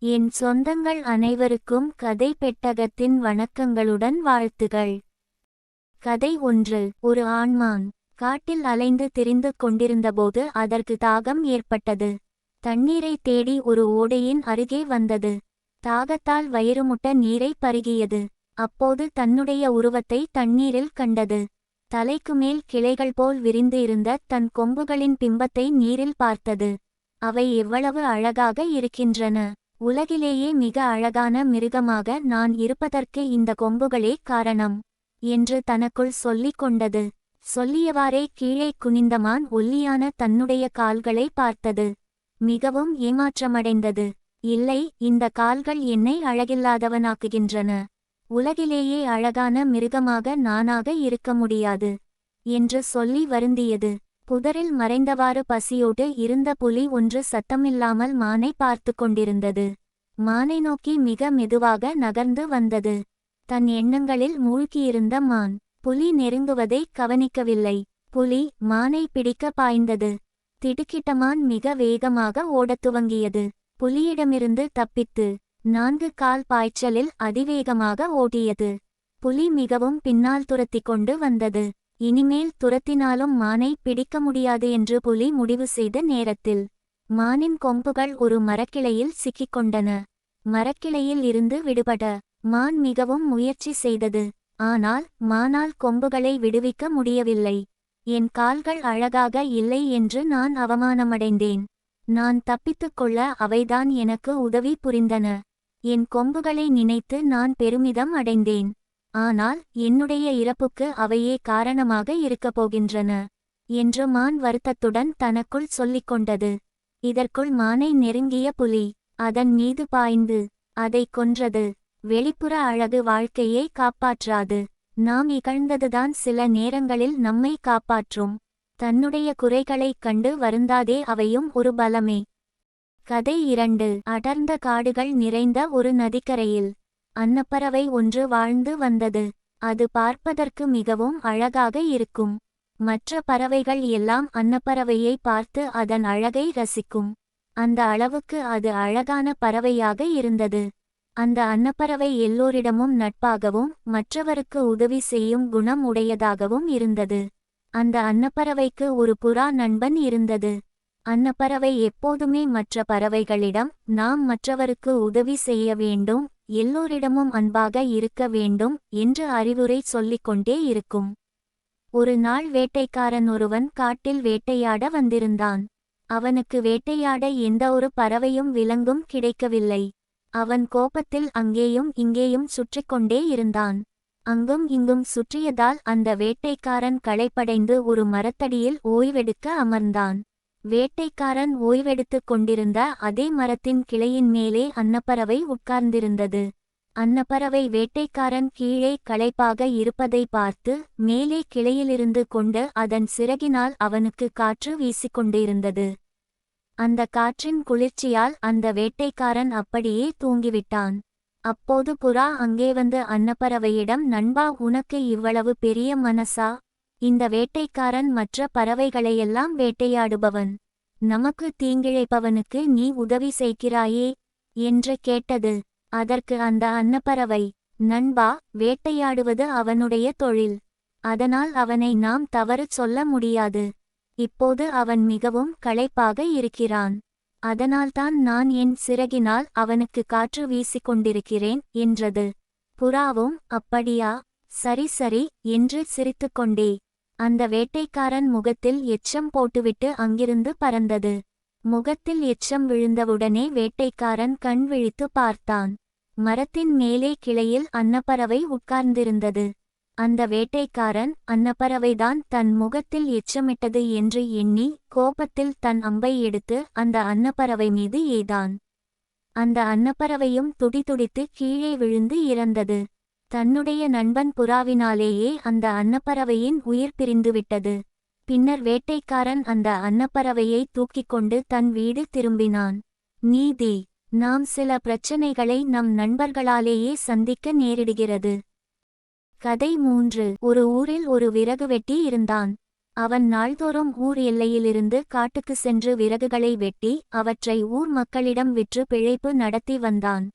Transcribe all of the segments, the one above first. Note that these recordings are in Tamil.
என் சொந்தங்கள் அனைவருக்கும் கதை பெட்டகத்தின் வணக்கங்களுடன் வாழ்த்துகள். கதை 1. ஒரு ஆண்மான் காட்டில் அலைந்து திரிந்து கொண்டிருந்தபோது அதற்கு தாகம் ஏற்பட்டது. தண்ணீரை தேடி ஒரு ஓடையின் அருகே வந்தது. தாகத்தால் வயிறுமுட்ட நீரை பருகியது. அப்போது தன்னுடைய உருவத்தை தண்ணீரில் கண்டது. தலைக்கு மேல் கிளைகள் போல் விரிந்து இருந்த தன் கொம்புகளின் பிம்பத்தை நீரில் பார்த்தது. அவை எவ்வளவு அழகாக இருக்கின்றன! உலகிலேயே மிக அழகான மிருகமாக நான் இருப்பதற்கு இந்த கொம்புகளே காரணம் என்று தனக்குள் சொல்லிக் கொண்டது. சொல்லியவாறே கீழே குனிந்த மான் ஒல்லியான தன்னுடைய கால்களை பார்த்தது. மிகவும் ஏமாற்றமடைந்தது. இல்லை, இந்த கால்கள் என்னை அழகில்லாதவனாக்குகின்றன. உலகிலேயே அழகான மிருகமாக நானாக இருக்க முடியாது என்று சொல்லி வருந்தியது. புதரில் மறைந்தவாறு பசியோடு இருந்த புலி ஒன்று சத்தமில்லாமல் மானை பார்த்து கொண்டிருந்தது. மானை நோக்கி மிக மெதுவாக நகர்ந்து வந்தது. தன் எண்ணங்களில் மூழ்கியிருந்த மான் புலி நெருங்குவதை கவனிக்கவில்லை. புலி மானை பிடிக்க பாய்ந்தது. திடுக்கிட்ட மான் மிக வேகமாக ஓடத் துவங்கியது. புலியிடமிருந்து தப்பித்து 4 கால் பாய்ச்சலில் அதிவேகமாக ஓடியது. புலி மிகவும் பின்னால் துரத்தி கொண்டு வந்தது. இனிமேல் துரத்தினாலும் மானை பிடிக்க முடியாது என்று புலி முடிவு செய்த நேரத்தில் மானின் கொம்புகள் ஒரு மரக்கிளையில் சிக்கிக்கொண்டன. மரக்கிளையில் இருந்து விடுபட மான் மிகவும் முயற்சி செய்தது. ஆனால் மானால் கொம்புகளை விடுவிக்க முடியவில்லை. என் கால்கள் அழகாக இல்லை என்று நான் அவமானமடைந்தேன். நான் தப்பித்துக் கொள்ள அவைதான் எனக்கு உதவி புரிந்தன. என் கொம்புகளை நினைத்து நான் பெருமிதம் அடைந்தேன். ஆனால் என்னுடைய இறப்புக்கு அவையே காரணமாக இருக்கப் போகின்றன என்று மான் வருத்தத்துடன் தனக்குள் சொல்லிக்கொண்டது. இதற்குள் மானை நெருங்கிய புலி அதன் மீது பாய்ந்து அதை கொன்றது. வெளிப்புற அழகு வாழ்க்கையை காப்பாற்றாது. நாம் இகழ்ந்ததுதான் சில நேரங்களில் நம்மை காப்பாற்றும். தன்னுடைய குறைகளைக் கண்டு வருந்தாதே, அவையும் ஒரு பலமே. கதை 2. அடர்ந்த காடுகள் நிறைந்த ஒரு நதிக்கரையில் அன்னப்பறவை ஒன்று வாழ்ந்து வந்தது. அது பார்ப்பதற்கு மிகவும் அழகாக இருக்கும். மற்ற பறவைகள் எல்லாம் அன்னப்பறவையை பார்த்து அதன் அழகை ரசிக்கும். அந்த அளவுக்கு அது அழகான பறவையாக இருந்தது. அந்த அன்னப்பறவை எல்லோரிடமும் நட்பாகவும் மற்றவருக்கு உதவி செய்யும் குணம் உடையதாகவும் இருந்தது. அந்த அன்னப்பறவைக்கு ஒரு புறா நண்பன் இருந்தது. அன்னப்பறவை எப்போதுமே மற்ற பறவைகளிடம் நாம் மற்றவருக்கு உதவி செய்ய வேண்டும், எல்லோரிடமும் அன்பாக இருக்க வேண்டும் என்று அறிவுரை சொல்லிக் கொண்டே இருக்கும். ஒரு நாள் வேட்டைக்காரன் ஒருவன் காட்டில் வேட்டையாட வந்திருந்தான். அவனுக்கு வேட்டையாட எந்த ஒரு பறவையும் விலங்கும் கிடைக்கவில்லை. அவன் கோபத்தில் அங்கேயும் இங்கேயும் சுற்றிக்கொண்டே இருந்தான். அங்கும் இங்கும் சுற்றியதால் அந்த வேட்டைக்காரன் களைப்படைந்து ஒரு மரத்தடியில் ஓய்வெடுக்க அமர்ந்தான். வேட்டைக்காரன் ஓய்வெடுத்துக் கொண்டிருந்த அதே மரத்தின் கிளையின் மேலே அன்னப்பறவை உட்கார்ந்திருந்தது. அன்னப்பறவை வேட்டைக்காரன் கீழே களைப்பாக இருப்பதை பார்த்து மேலே கிளையிலிருந்து கொண்டு அதன் சிறகினால் அவனுக்கு காற்று வீசிக்கொண்டிருந்தது. அந்த காற்றின் குளிர்ச்சியால் அந்த வேட்டைக்காரன் அப்படியே தூங்கிவிட்டான். அப்போது புறா அங்கே வந்து அன்னப்பறவையிடம், நண்பா, உனக்கு இவ்வளவு பெரிய மனசா? இந்த வேட்டைக்காரன் மற்ற பறவைகளையெல்லாம் வேட்டையாடுபவன். நமக்கு தீங்கிழைப்பவனுக்கு நீ உதவி செய்கிறாயே என்று கேட்டது. அதற்கு அந்த அன்னப்பறவை, நண்பா, வேட்டையாடுவது அவனுடைய தொழில். அதனால் அவனை நாம் தவறு சொல்ல முடியாது. இப்போது அவன் மிகவும் களைப்பாக இருக்கிறான். அதனால்தான் நான் என் சிறகினால் அவனுக்கு காற்று வீசிக்கொண்டிருக்கிறேன் என்றது. புறாவும், அப்படியா, சரி சரி என்று சிரித்துக்கொண்டே அந்த வேட்டைக்காரன் முகத்தில் எச்சம் போட்டுவிட்டு அங்கிருந்து பறந்தது. முகத்தில் எச்சம் விழுந்தவுடனே வேட்டைக்காரன் கண் விழித்து பார்த்தான். மரத்தின் மேலே கிளையில் அன்னப்பறவை உட்கார்ந்திருந்தது. அந்த வேட்டைக்காரன் அன்னப்பறவைதான் தன் முகத்தில் எச்சமிட்டது என்று எண்ணி கோபத்தில் தன் அம்பை எடுத்து அந்த அன்னப்பறவை மீது எய்தான். அந்த அன்னப்பறவையும் துடிதுடித்து கீழே விழுந்து இறந்தது. தன்னுடைய நண்பன் புறாவினாலேயே அந்த அன்னப்பறவையின் உயிர் பிரிந்துவிட்டது. பின்னர் வேட்டைக்காரன் அந்த அன்னப்பறவையை தூக்கிக் கொண்டு தன் வீடு திரும்பினான். நீதி: நாம் சில பிரச்சனைகளை நம் நண்பர்களாலேயே சந்திக்க நேரிடுகிறது. கதை 3. ஒரு ஊரில் ஒரு விறகு வெட்டி இருந்தான். அவன் நாள்தோறும் ஊர் எல்லையிலிருந்து காட்டுக்கு சென்று விறகுகளை வெட்டி அவற்றை ஊர் மக்களிடம் விற்று பிழைப்பு நடத்தி வந்தான்.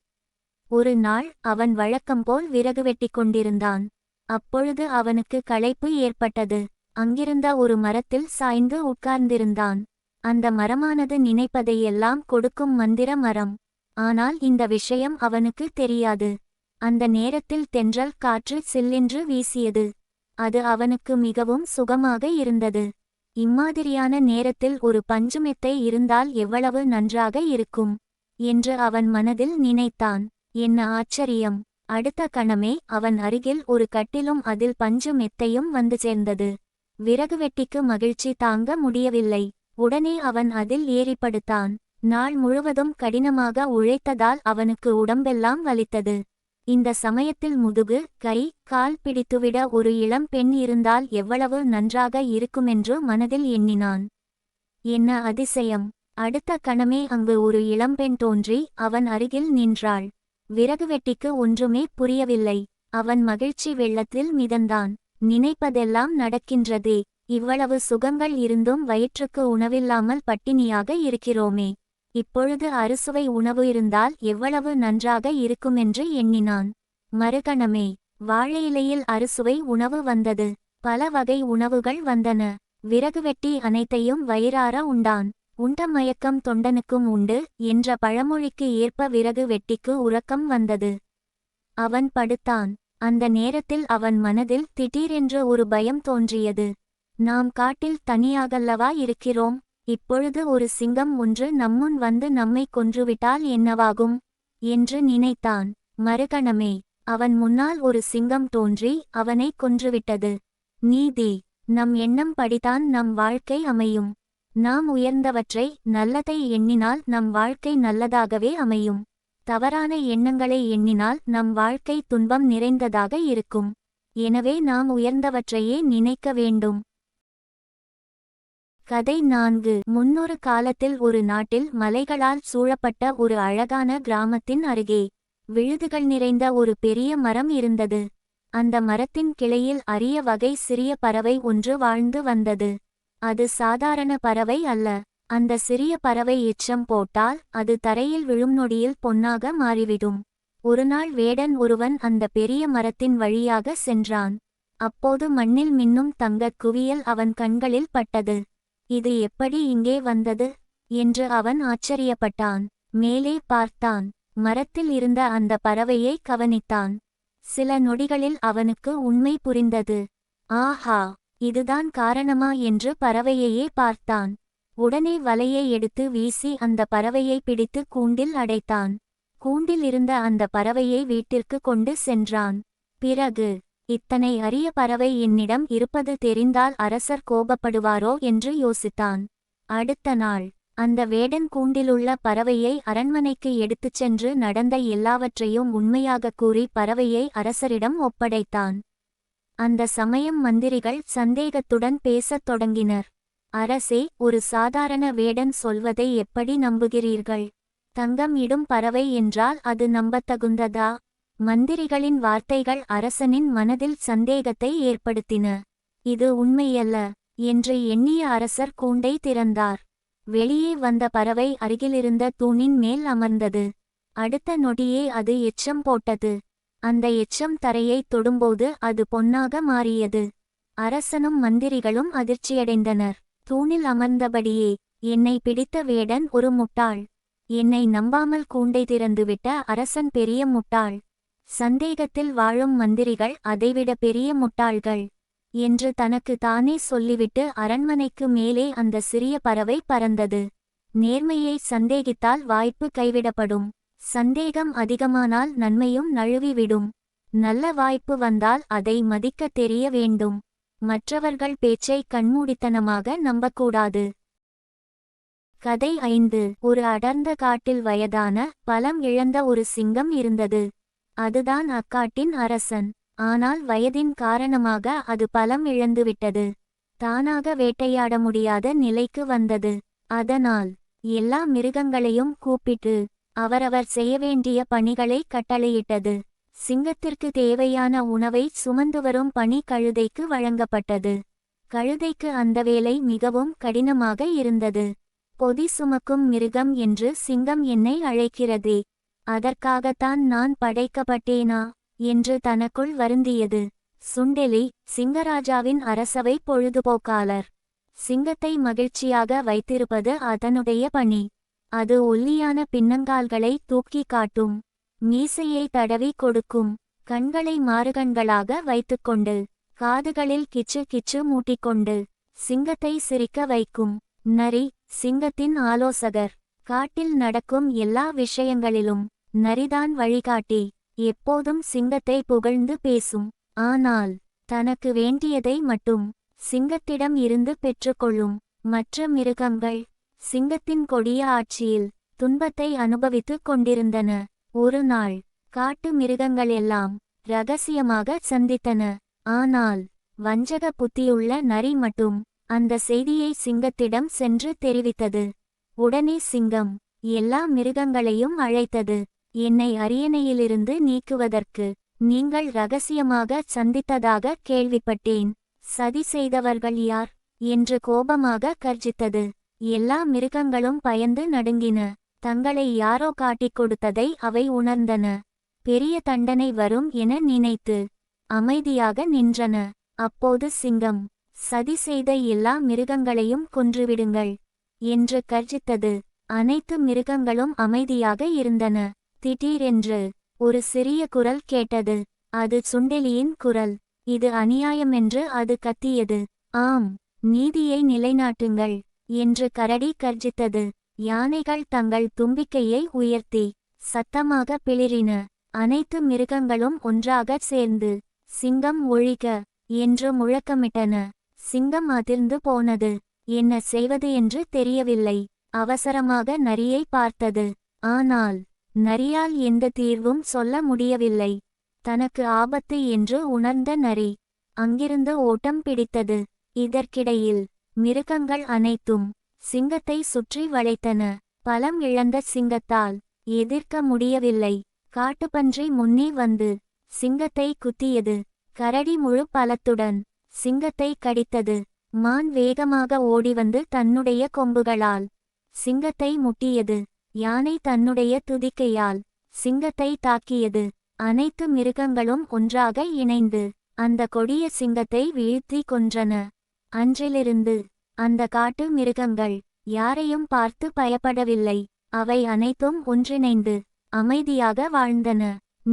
ஒரு நாள் அவன் வழக்கம்போல் விறகு வெட்டிக் கொண்டிருந்தான். அப்பொழுது அவனுக்கு களைப்பு ஏற்பட்டது. அங்கிருந்த ஒரு மரத்தில் சாய்ந்து உட்கார்ந்திருந்தான். அந்த மரமானது நினைப்பதையெல்லாம் கொடுக்கும் மந்திர மரம். ஆனால் இந்த விஷயம் அவனுக்கு தெரியாது. அந்த நேரத்தில் தென்றல் காற்று சில்லென்று வீசியது. அது அவனுக்கு மிகவும் சுகமாக இருந்தது. இம்மாதிரியான நேரத்தில் ஒரு பஞ்சுமெத்தை இருந்தால் எவ்வளவு நன்றாக இருக்கும் என்று அவன் மனதில் நினைத்தான். என்ன ஆச்சரியம்! அடுத்த கணமே அவன் அருகில் ஒரு கட்டிலும் அதில் பஞ்சு மெத்தையும் வந்து சேர்ந்தது. விறகு வெட்டிக்கு மகிழ்ச்சி தாங்க முடியவில்லை. உடனே அவன் அதில் ஏறி படுத்தான். நாள் முழுவதும் கடினமாக உழைத்ததால் அவனுக்கு உடம்பெல்லாம் வலித்தது. இந்த சமயத்தில் முதுகு, கை, கால் பிடித்துவிட ஒரு இளம் பெண் இருந்தால் எவ்வளவு நன்றாக இருக்குமென்று மனதில் எண்ணினான். என்ன அதிசயம்! அடுத்த கணமே அங்கு ஒரு இளம்பெண் தோன்றி அவன் அருகில் நின்றாள். விறகு வெட்டிக்கு ஒன்றுமே புரியவில்லை. அவன் மகிழ்ச்சி வெள்ளத்தில் மிதந்தான். நினைப்பதெல்லாம் நடக்கின்றதே. இவ்வளவு சுகங்கள் இருந்தும் வயிற்றுக்கு உணவில்லாமல் பட்டினியாக இருக்கிறோமே. இப்பொழுது அறுசுவை உணவு இருந்தால் எவ்வளவு நன்றாக இருக்குமென்று எண்ணினான். மறுகணமே வாழையிலையில் அறுசுவை உணவு வந்தது. பல வகை உணவுகள் வந்தன. விறகு வெட்டி அனைத்தையும் வயிறார உண்டான். உண்ட மயக்கம் தொண்டனுக்கும் உண்டு என்ற பழமொழிக்கு ஏற்ப விறகு வெட்டிக்கு உறக்கம் வந்தது. அவன் படுத்தான். அந்த நேரத்தில் அவன் மனதில் திடீரென்று ஒரு பயம் தோன்றியது. நாம் காட்டில் தனியாகல்லவா இருக்கிறோம். இப்பொழுது ஒரு சிங்கம் ஒன்று நம்முன் வந்து நம்மை கொன்றுவிட்டால் என்னவாகும் என்று நினைத்தான். மறுகணமே அவன் முன்னால் ஒரு சிங்கம் தோன்றி அவனை கொன்றுவிட்டது. நீதி! நம் எண்ணம் படிதான் நம் வாழ்க்கை அமையும். நாம் உயர்ந்தவற்றை, நல்லதை எண்ணினால் நம் வாழ்க்கை நல்லதாகவே அமையும். தவறான எண்ணங்களை எண்ணினால் நம் வாழ்க்கை துன்பம் நிறைந்ததாக இருக்கும். எனவே நாம் உயர்ந்தவற்றையே நினைக்க வேண்டும். கதை 4. முன்னொரு காலத்தில் ஒரு நாட்டில் மலைகளால் சூழப்பட்ட ஒரு அழகான கிராமத்தின் அருகே விழுதுகள் நிறைந்த ஒரு பெரிய மரம் இருந்தது. அந்த மரத்தின் கிளையில் அரிய வகை சிறிய பறவை ஒன்று வாழ்ந்து வந்தது. அது சாதாரண பறவை அல்ல. அந்த சிறிய பறவை எச்சம் போட்டால் அது தரையில் விழும் நொடியில் பொன்னாக மாறிவிடும். ஒருநாள் வேடன் ஒருவன் அந்த பெரிய மரத்தின் வழியாக சென்றான். அப்போது மண்ணில் மின்னும் தங்கக் குவியல் அவன் கண்களில் பட்டது. இது எப்படி இங்கே வந்தது என்று அவன் ஆச்சரியப்பட்டான். மேலே பார்த்தான். மரத்தில் இருந்த அந்த பறவையை கவனித்தான். சில நொடிகளில் அவனுக்கு உண்மை புரிந்தது. ஆஹா, இதுதான் காரணமா என்று பறவையையே பார்த்தான். உடனே வலையை எடுத்து வீசி அந்த பறவையை பிடித்து கூண்டில் அடைத்தான். கூண்டில் இருந்த அந்த பறவையை வீட்டிற்கு கொண்டு சென்றான். பிறகு, இத்தனை அரிய பறவை என்னிடம் இருப்பது தெரிந்தால் அரசர் கோபப்படுவாரோ என்று யோசித்தான். அடுத்த நாள் அந்த வேடன் கூண்டிலுள்ள பறவையை அரண்மனைக்கு எடுத்துச் சென்று நடந்த எல்லாவற்றையும் உண்மையாக கூறி பறவையை அரசரிடம் ஒப்படைத்தான். அந்த சமயம் மந்திரிகள் சந்தேகத்துடன் பேசத் தொடங்கினர். அரசே, ஒரு சாதாரண வேடன் சொல்வதை எப்படி நம்புகிறீர்கள்? தங்கம் இடும் பறவை என்றால் அது நம்பத்தகுந்ததா? மந்திரிகளின் வார்த்தைகள் அரசனின் மனதில் சந்தேகத்தை ஏற்படுத்தின. இது உண்மையல்ல என்று எண்ணிய அரசர் கூண்டை திறந்தார். வெளியே வந்த பறவை அருகிலிருந்த தூணின் மேல் அமர்ந்தது. அடுத்த நொடியே அது எச்சம் போட்டது. அந்த எச்சம் தரையை தொடும்போது அது பொன்னாக மாறியது. அரசனும் மந்திரிகளும் அதிர்ச்சியடைந்தனர். தூணில் அமர்ந்தபடியே, என்னை பிடித்த வேடன் ஒரு முட்டாள். என்னை நம்பாமல் கூண்டை திறந்துவிட்ட அரசன் பெரிய முட்டாள். சந்தேகத்தில் வாழும் மந்திரிகள் அதைவிட பெரிய முட்டாள்கள் என்று தனக்கு தானே சொல்லிவிட்டு அரண்மனைக்கு மேலே அந்த சிறிய பறவை பறந்தது. நேர்மையை சந்தேகித்தால் வாய்ப்பு கைவிடப்படும். சந்தேகம் அதிகமானால் நன்மையும் நழுவிவிடும். நல்ல வாய்ப்பு வந்தால் அதை மதிக்க தெரிய வேண்டும். மற்றவர்கள் பேச்சை கண்மூடித்தனமாக நம்பக்கூடாது. கதை 5. ஒரு அடர்ந்த காட்டில் வயதான, பலம் இழந்த ஒரு சிங்கம் இருந்தது. அதுதான் அக்காட்டின் அரசன். ஆனால் வயதின் காரணமாக அது பலம் இழந்துவிட்டது. தானாக வேட்டையாட முடியாத நிலைக்கு வந்தது. அதனால் எல்லா மிருகங்களையும் கூப்பிட்டு அவரவர் செய்ய வேண்டிய பணிகளை கட்டளையிட்டது. சிங்கத்திற்கு தேவையான உணவை சுமந்து வரும் பணி கழுதைக்கு வழங்கப்பட்டது. கழுதைக்கு அந்த வேலை மிகவும் கடினமாக இருந்தது. பொதி சுமக்கும் மிருகம் என்று சிங்கம் என்னை அழைக்கிறதே, அதற்காகத்தான் நான் படைக்கப்பட்டேனா என்று தனக்குள் வருந்தியது. சுண்டெலி சிங்கராஜாவின் அரசவை பொழுதுபோக்காளர். சிங்கத்தை மகிழ்ச்சியாக வைத்திருப்பது அதனுடைய பணி. அது ஒல்லியான பின்னங்கால்களை தூக்கி காட்டும், மீசையை தடவி கொடுக்கும், கண்களை மாறுகண்களாக வைத்துக்கொண்டு, காதுகளில் கிச்சு கிச்சு மூட்டிக்கொண்டு சிங்கத்தை சிரிக்க வைக்கும். நரி சிங்கத்தின் ஆலோசகர். காட்டில் நடக்கும் எல்லா விஷயங்களிலும் நரிதான் வழிகாட்டி. எப்போதும் சிங்கத்தை புகழ்ந்து பேசும். ஆனால் தனக்கு வேண்டியதை மட்டும் சிங்கத்திடம் இருந்து பெற்றுக்கொள்ளும். மற்ற மிருகங்கள் சிங்கத்தின் கொடிய ஆட்சியில் துன்பத்தை அனுபவித்துக் கொண்டிருந்தன. ஒரு நாள் காட்டு மிருகங்களெல்லாம் இரகசியமாக சந்தித்தன. ஆனால் வஞ்சக புத்தியுள்ள நரி மட்டும் அந்த செய்தியை சிங்கத்திடம் சென்று தெரிவித்தது. உடனே சிங்கம் எல்லா மிருகங்களையும் அழைத்தது. என்னை அரியணையிலிருந்து நீக்குவதற்கு நீங்கள் இரகசியமாக சந்தித்ததாக கேள்விப்பட்டேன். சதி செய்தவர்கள் யார் என்று கோபமாக கர்ஜித்தது. எல்லா மிருகங்களும் பயந்து நடுங்கின. தங்களை யாரோ காட்டிக் கொடுத்ததை அவை உணர்ந்தன. பெரிய தண்டனை வரும் என நினைத்து அமைதியாக நின்றன. அப்போது சிங்கம், சதி செய்த எல்லா மிருகங்களையும் கொன்றுவிடுங்கள் என்று கர்ஜித்தது. அனைத்து மிருகங்களும் அமைதியாக இருந்தன. திடீரென்று ஒரு சிறிய குரல் கேட்டது. அது சுண்டெலியின் குரல். இது அநியாயமென்று அது கத்தியது. ஆம், நீதியை நிலைநாட்டுங்கள் என்று கரடி கர்ஜித்தது. யானைகள் தங்கள் தும்பிக்கையை உயர்த்தி சத்தமாக பிளிரின. அனைத்து மிருகங்களும் ஒன்றாகச் சேர்ந்து சிங்கம் ஒழிக என்று முழக்கமிட்டன. சிங்கம் அதிர்ந்து போனது. என்ன செய்வது என்று தெரியவில்லை. அவசரமாக நரியை பார்த்தது. ஆனால் நரியால் எந்த தீர்வும் சொல்ல முடியவில்லை. தனக்கு ஆபத்து என்று உணர்ந்த நரி அங்கிருந்து ஓட்டம் பிடித்தது. இதற்கிடையில் மிருகங்கள் அனைத்தும் சிங்கத்தை சுற்றி வளைத்தன. பலம் இழந்த சிங்கத்தால் எதிர்க்க முடியவில்லை. காட்டுப்பன்றி முன்னே வந்து சிங்கத்தை குத்தியது. கரடி முழு பலத்துடன் சிங்கத்தை கடித்தது. மான் வேகமாக ஓடிவந்து தன்னுடைய கொம்புகளால் சிங்கத்தை முட்டியது. யானை தன்னுடைய துதிக்கையால் சிங்கத்தை தாக்கியது. அனைத்து மிருகங்களும் ஒன்றாக இணைந்து அந்த கொடிய சிங்கத்தை வீழ்த்தி கொன்றன. அன்றிலிருந்து அந்த காட்டு மிருகங்கள் யாரையும் பார்த்து பயப்படவில்லை. அவை அனைத்தும் ஒன்றிணைந்து அமைதியாக வாழ்ந்தன.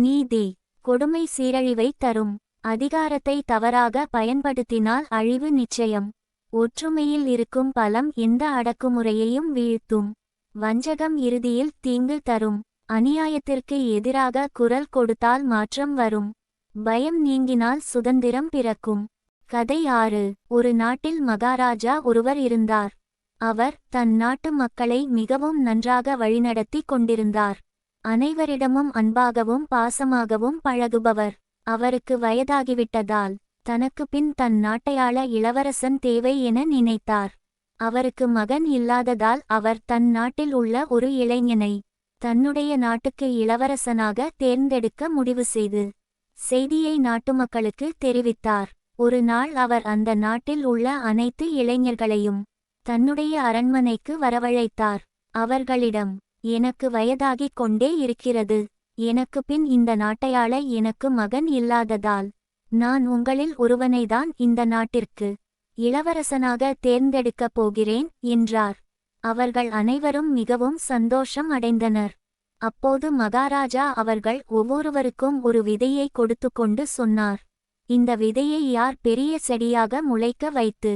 நீதி கொடுமை சீரழிவை தரும். அதிகாரத்தை தவறாக பயன்படுத்தினால் அழிவு நிச்சயம். ஒற்றுமையில் இருக்கும் பலம் எந்த அடக்குமுறையையும் வீழ்த்தும். வஞ்சகம் இறுதியில் தீங்கு தரும். அநியாயத்திற்கு எதிராக குரல் கொடுத்தால் மாற்றம் வரும். பயம் நீங்கினால் சுதந்திரம் பிறக்கும். கதை 6. ஒரு நாட்டில் மகாராஜா ஒருவர் இருந்தார். அவர் தன் நாட்டு மக்களை மிகவும் நன்றாக வழிநடத்தி கொண்டிருந்தார். அனைவரிடமும் அன்பாகவும் பாசமாகவும் பழகுபவர். அவருக்கு வயதாகிவிட்டதால் தனக்கு பின் தன் நாட்டையாள இளவரசன் தேவை என நினைத்தார். அவருக்கு மகன் இல்லாததால் அவர் தன் நாட்டில் உள்ள ஒரு இளைஞனை தன்னுடைய நாட்டுக்கு இளவரசனாக தேர்ந்தெடுக்க முடிவு செய்து செய்தியை நாட்டு மக்களுக்கு தெரிவித்தார். ஒரு நாள் அவர் அந்த நாட்டில் உள்ள அனைத்து இளைஞர்களையும் தன்னுடைய அரண்மனைக்கு வரவழைத்தார். அவர்களிடம், எனக்கு வயதாகிக் கொண்டே இருக்கிறது. எனக்கு பின் இந்த நாட்டையாள எனக்கு மகன் இல்லாததால் நான் உங்களில் ஒருவனைதான் இந்த நாட்டிற்கு இளவரசனாக தேர்ந்தெடுக்கப் போகிறேன் என்றார். அவர்கள் அனைவரும் மிகவும் சந்தோஷம் அடைந்தனர். அப்போது மகாராஜா அவர்கள் ஒவ்வொருவருக்கும் ஒரு விதையை கொடுத்துக்கொண்டு சொன்னார், இந்த விதையை யார் பெரிய செடியாக முளைக்க வைத்து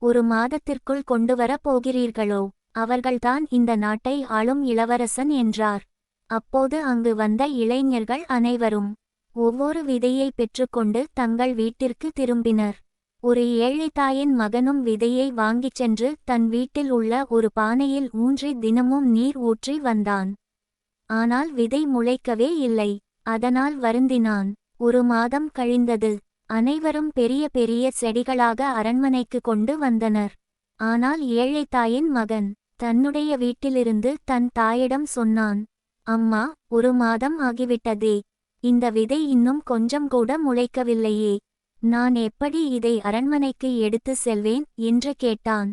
1 மாதத்திற்குள் கொண்டுவரப் போகிறீர்களோ அவர்கள்தான் இந்த நாட்டை ஆளும் இளவரசன் என்றார். அப்போது அங்கு வந்த இளைஞர்கள் அனைவரும் ஒவ்வொரு விதையை பெற்றுக்கொண்டு தங்கள் வீட்டிற்கு திரும்பினர். ஒரு ஏழை தாயின் மகனும் விதையை வாங்கிச் சென்று தன் வீட்டில் உள்ள ஒரு பானையில் ஊன்றி தினமும் நீர் ஊற்றி வந்தான். ஆனால் விதை முளைக்கவே இல்லை. அதனால் வருந்தினான். 1 மாதம் கழிந்தது. அனைவரும் பெரிய பெரிய செடிகளாக அரண்மனைக்கு கொண்டு வந்தனர். ஆனால் ஏழை தாயின் மகன் தன்னுடைய வீட்டிலிருந்து தன் தாயிடம் சொன்னான், அம்மா, 1 மாதம் ஆகிவிட்டதே, இந்த விதை இன்னும் கொஞ்சம் கூட முளைக்கவில்லையே. நான் எப்படி இதை அரண்மனைக்கு எடுத்து செல்வேன் என்று கேட்டான்.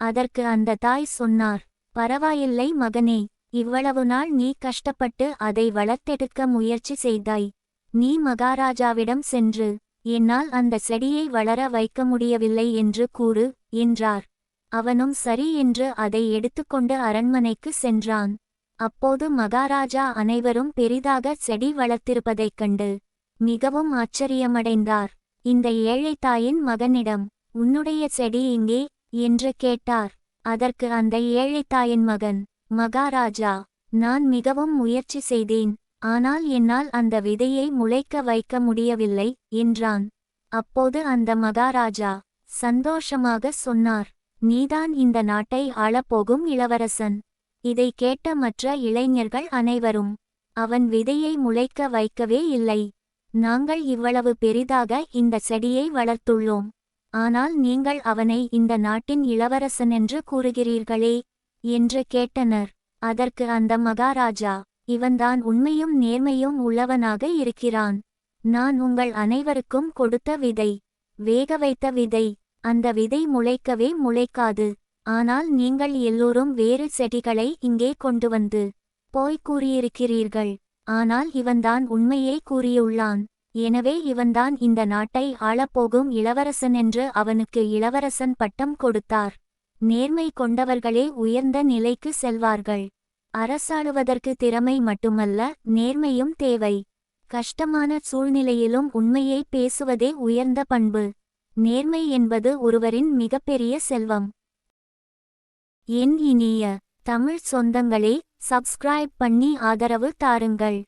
அதற்கு அந்த தாய் சொன்னார், பரவாயில்லை மகனே, இவ்வளவு நாள் நீ கஷ்டப்பட்டு அதை வளர்த்தெடுக்க முயற்சி செய்தாய். நீ மகாராஜாவிடம் சென்று, என்னால் அந்த செடியை வளர வைக்க முடியவில்லை என்று கூறு என்றார். அவனும் சரி என்று அதை எடுத்துக்கொண்டு அரண்மனைக்கு சென்றான். அப்போது மகாராஜா அனைவரும் பெரிதாக செடி வளர்த்திருப்பதைக் கண்டு மிகவும் ஆச்சரியமடைந்தார். இந்த ஏழை தாயின் மகனிடம், உன்னுடைய செடி எங்கே என்று கேட்டார். அதற்கு அந்த ஏழை தாயின் மகன், மகாராஜா, நான் மிகவும் முயற்சி செய்தேன், ஆனால் என்னால் அந்த விதையை முளைக்க வைக்க முடியவில்லை என்றான். அப்போது அந்த மகாராஜா சந்தோஷமாக சொன்னார், நீதான் இந்த நாட்டை ஆளப்போகும் இளவரசன். இதை கேட்ட மற்ற இளைஞர்கள் அனைவரும், அவன் விதையை முளைக்க வைக்கவே இல்லை. நாங்கள் இவ்வளவு பெரிதாக இந்த செடியை வளர்த்துள்ளோம். ஆனால் நீங்கள் அவனை இந்த நாட்டின் இளவரசன் என்று கூறுகிறீர்களே என்று கேட்டனர். அதற்கு அந்த மகாராஜா, இவன்தான் உண்மையும் நேர்மையும் உள்ளவனாக இருக்கிறான். நான் உங்கள் அனைவருக்கும் கொடுத்த விதை, வேக வைத்த விதை. அந்த விதை முளைக்கவே முளைக்காது. ஆனால் நீங்கள் எல்லோரும் வேறு செடிகளை இங்கே கொண்டு வந்து போய் கூறியிருக்கிறீர்கள். ஆனால் இவன்தான் உண்மையை கூறியுள்ளான். எனவே இவன்தான் இந்த நாட்டை ஆளப்போகும் இளவரசன் என்று அவனுக்கு இளவரசன் பட்டம் கொடுத்தார். நேர்மை கொண்டவர்களே உயர்ந்த நிலைக்கு செல்வார்கள். அரசாளுவதற்கு திறமை மட்டுமல்ல, நேர்மையும் தேவை. கஷ்டமான சூழ்நிலையிலும் உண்மையை பேசுவதே உயர்ந்த பண்பு. நேர்மை என்பது ஒருவரின் மிகப்பெரிய செல்வம். என் இனிய தமிழ் சொந்தங்களே, சப்ஸ்கிரைப் பண்ணி ஆதரவு தாருங்கள்.